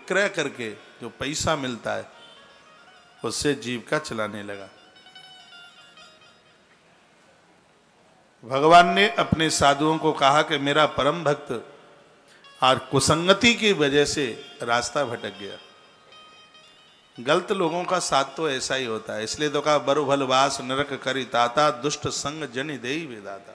विक्रय करके जो पैसा मिलता है उससे जीविका चलाने लगा। भगवान ने अपने साधुओं को कहा कि मेरा परम भक्त आज कुसंगति की वजह से रास्ता भटक गया। गलत लोगों का साथ तो ऐसा ही होता है, इसलिए तो कहा बरु भलवास नरक करी ताता दुष्ट संग जनि देई विदाता।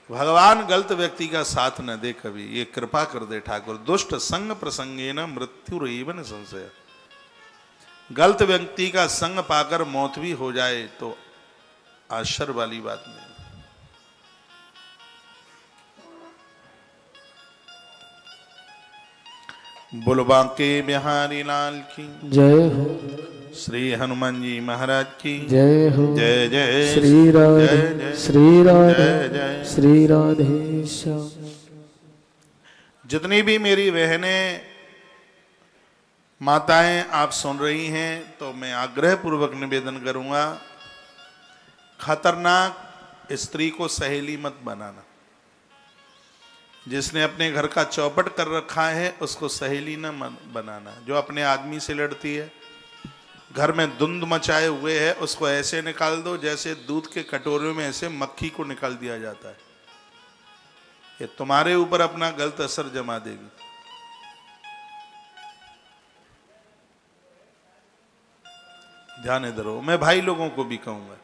भगवान गलत व्यक्ति का साथ न दे कभी, ये कृपा कर दे ठाकुर। दुष्ट संग प्रसंगे न मृत्यु एवं संशय। गलत व्यक्ति का संग पाकर मौत भी हो जाए तो आश्चर्य वाली बात नहीं। बोलो बांके बिहारी लाल की जय हो, श्री हनुमान जी महाराज की जय हो, जय जय श्री राधे श्री राधे जय जय। श्री राधे श्याम। जितनी भी मेरी बहनें माताएं आप सुन रही हैं तो मैं आग्रह पूर्वक निवेदन करूंगा, खतरनाक स्त्री को सहेली मत बनाना। जिसने अपने घर का चौपट कर रखा है उसको सहेली न बनाना। जो अपने आदमी से लड़ती है, घर में धुंध मचाए हुए है, उसको ऐसे निकाल दो जैसे दूध के कटोरे में ऐसे मक्खी को निकाल दिया जाता है। ये तुम्हारे ऊपर अपना गलत असर जमा देगी। ध्यान इधर हो। मैं भाई लोगों को भी कहूंगा,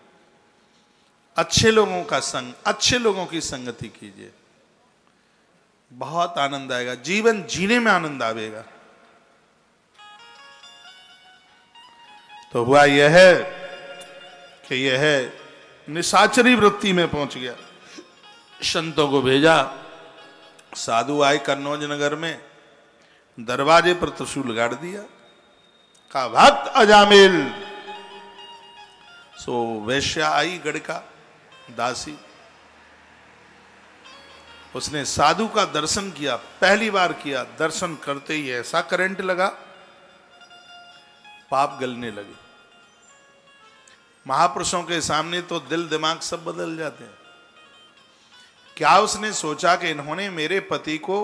अच्छे लोगों का संग, अच्छे लोगों की संगति कीजिए, बहुत आनंद आएगा, जीवन जीने में आनंद आवेगा। तो हुआ यह है कि यह निशाचरी वृत्ति में पहुंच गया। संतों को भेजा, साधु आए कन्नौज नगर में, दरवाजे पर त्रिशूल गाड़ दिया, कहा भक्त अजामिल। सो वैश्या आई, गड़का दासी, उसने साधु का दर्शन किया, पहली बार किया। दर्शन करते ही ऐसा करंट लगा, पाप गलने लगे। महापुरुषों के सामने तो दिल दिमाग सब बदल जाते हैं। क्या उसने सोचा कि इन्होंने मेरे पति को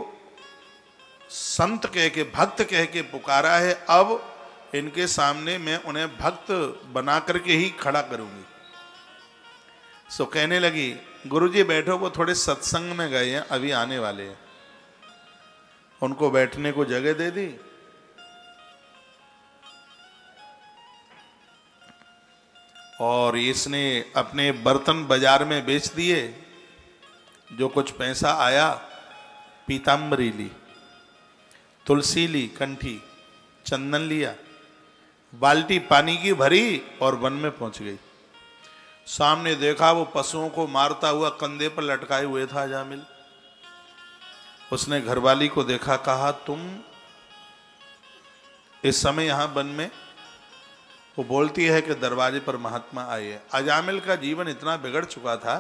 संत कह के, भक्त कह के पुकारा है, अब इनके सामने मैं उन्हें भक्त बना करके ही खड़ा करूंगी। सो कहने लगी, गुरुजी बैठो, वो थोड़े सत्संग में गए हैं, अभी आने वाले हैं। उनको बैठने को जगह दे दी। और इसने अपने बर्तन बाजार में बेच दिए, जो कुछ पैसा आया पीतांबरी ली, तुलसी ली कंठी, चंदन लिया, बाल्टी पानी की भरी और वन में पहुंच गई। सामने देखा वो पशुओं को मारता हुआ कंधे पर लटकाए हुए था अजामिल। उसने घरवाली को देखा, कहा तुम इस समय यहां वन में? वो बोलती है कि दरवाजे पर महात्मा आए हैं। अजामिल का जीवन इतना बिगड़ चुका था,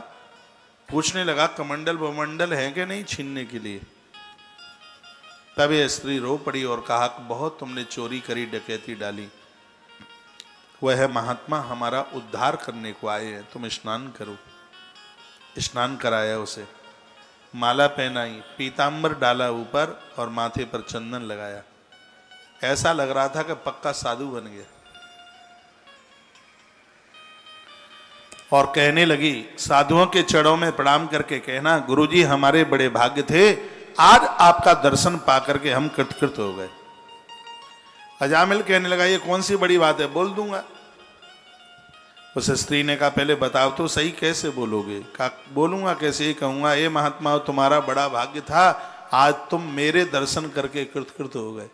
पूछने लगा कमंडल वमंडल है कि नहीं छीनने के लिए। तब ये स्त्री रो पड़ी और कहा बहुत तुमने चोरी करी, डकैती डाली, वह है महात्मा हमारा उद्धार करने को आए हैं, तुम स्नान करो। स्नान कराया उसे, माला पहनाई, पीतांबर डाला ऊपर और माथे पर चंदन लगाया। ऐसा लग रहा था कि पक्का साधु बन गया। और कहने लगी, साधुओं के चरणों में प्रणाम करके कहना, गुरुजी हमारे बड़े भाग्य थे, आज आपका दर्शन पाकर के हम कृतकृत हो गए। अजामिल कहने लगा, ये कौन सी बड़ी बात है, बोल दूंगा। उस स्त्री ने कहा, पहले बताओ तो सही, कैसे बोलोगे? कहा बोलूंगा कैसे, ही कहूंगा, ये महात्मा तुम्हारा बड़ा भाग्य था, आज तुम मेरे दर्शन करके कृतकृत हो गए।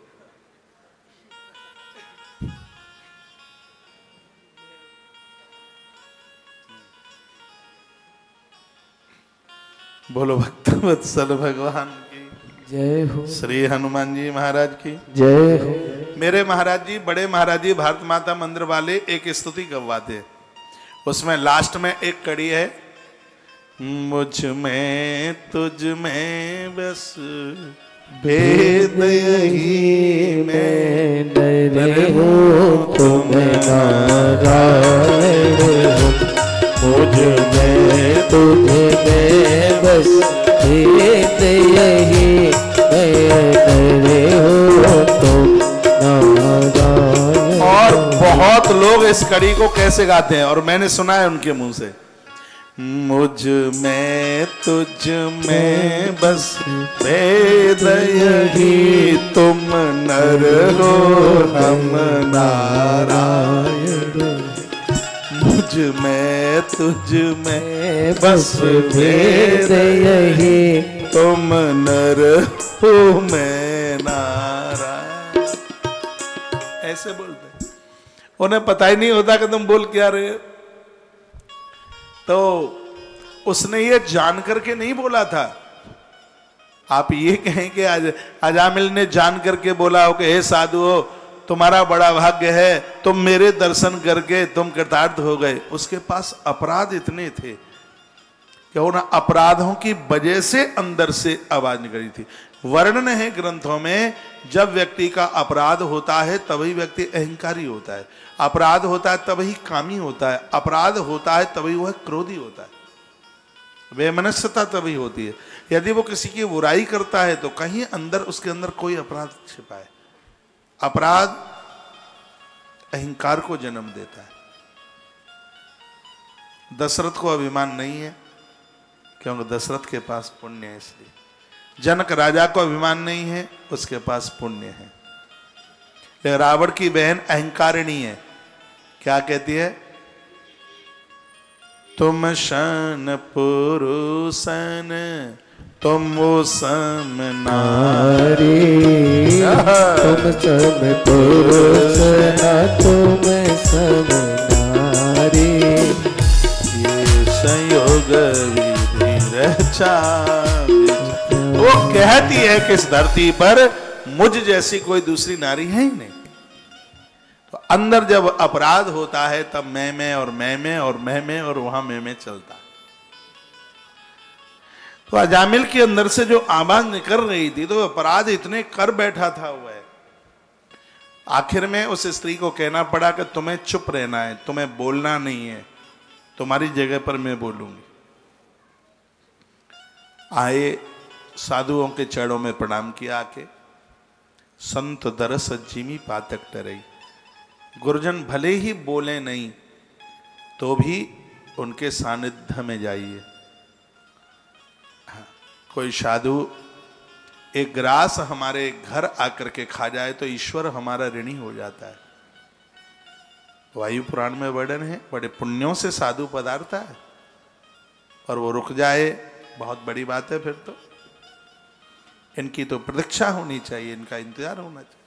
बोलो भक्तवत्सल भगवान की जय हो, श्री हनुमान जी महाराज की जय हो। मेरे महाराज जी, बड़े महाराज जी भारत माता मंदिर वाले एक स्तुति गवाते, उसमें लास्ट में एक कड़ी है, मुझ में तुझ में बस भेद यही मैं डरे हो तुम नारायण हो, मुझ में तुझ में बस भेद यही मैं डरे हो तुम इस कड़ी को कैसे गाते हैं, और मैंने सुना है उनके मुंह से, मुझ में तुझ में बस भेद यही, तुम नर हो हम नारायण। मुझ में तुझ में बस भेद यही, तुम नर हो मैं नारायण। ऐसे बोलते, उन्हें पता ही नहीं होता कि तुम बोल क्या रहे हो। तो उसने ये जान करके नहीं बोला था। आप ये कहें कि अजामिल ने जान करके बोला हो कि हे साधु हो, तुम्हारा बड़ा भाग्य है, तुम मेरे दर्शन करके तुम कृतार्थ हो गए। उसके पास अपराध इतने थे कि उन अपराधों की वजह से अंदर से आवाज निकली थी। वर्णन है ग्रंथों में, जब व्यक्ति का अपराध होता है तभी व्यक्ति अहंकारी होता है, अपराध होता है तभी कामी होता है, अपराध होता है तभी वह क्रोधी होता है, वैमनस्यता तभी होती है। यदि वो किसी की बुराई करता है तो कहीं अंदर उसके अंदर कोई अपराध छिपा है। अपराध अहंकार को जन्म देता है। दशरथ को अभिमान नहीं है क्योंकि दशरथ के पास पुण्य है, इसलिए। जनक राजा को अभिमान नहीं है, उसके पास पुण्य है। लेकिन रावण की बहन अहंकारिणी है, क्या कहती है, तुम शन पुरुषन तुम वो सम नारी, तुम सम पुरुष न तुम सम नारी, ये संयोग विधि रचा। वो कहती है कि इस धरती पर मुझ जैसी कोई दूसरी नारी है ही नहीं। तो अंदर जब अपराध होता है तब मैं और मैं और मैं और वहां मैं चलता। तो अजामिल के अंदर से जो आवाज निकल रही थी, तो अपराध इतने कर बैठा था वह। आखिर में उस स्त्री को कहना पड़ा कि तुम्हें चुप रहना है, तुम्हें बोलना नहीं है, तुम्हारी जगह पर मैं बोलूंगी। आए, साधुओं के चरणों में प्रणाम किया आके, संत दरस जिमी पातक टरई। गुरुजन भले ही बोले नहीं तो भी उनके सानिध्य में जाइए। कोई साधु एक ग्रास हमारे घर आकर के खा जाए तो ईश्वर हमारा ऋणी हो जाता है। वायु पुराण में वर्णन है, बड़े पुण्यों से साधु पधारता है और वो रुक जाए, बहुत बड़ी बात है। फिर तो इनकी तो प्रतीक्षा होनी चाहिए, इनका इंतजार होना चाहिए।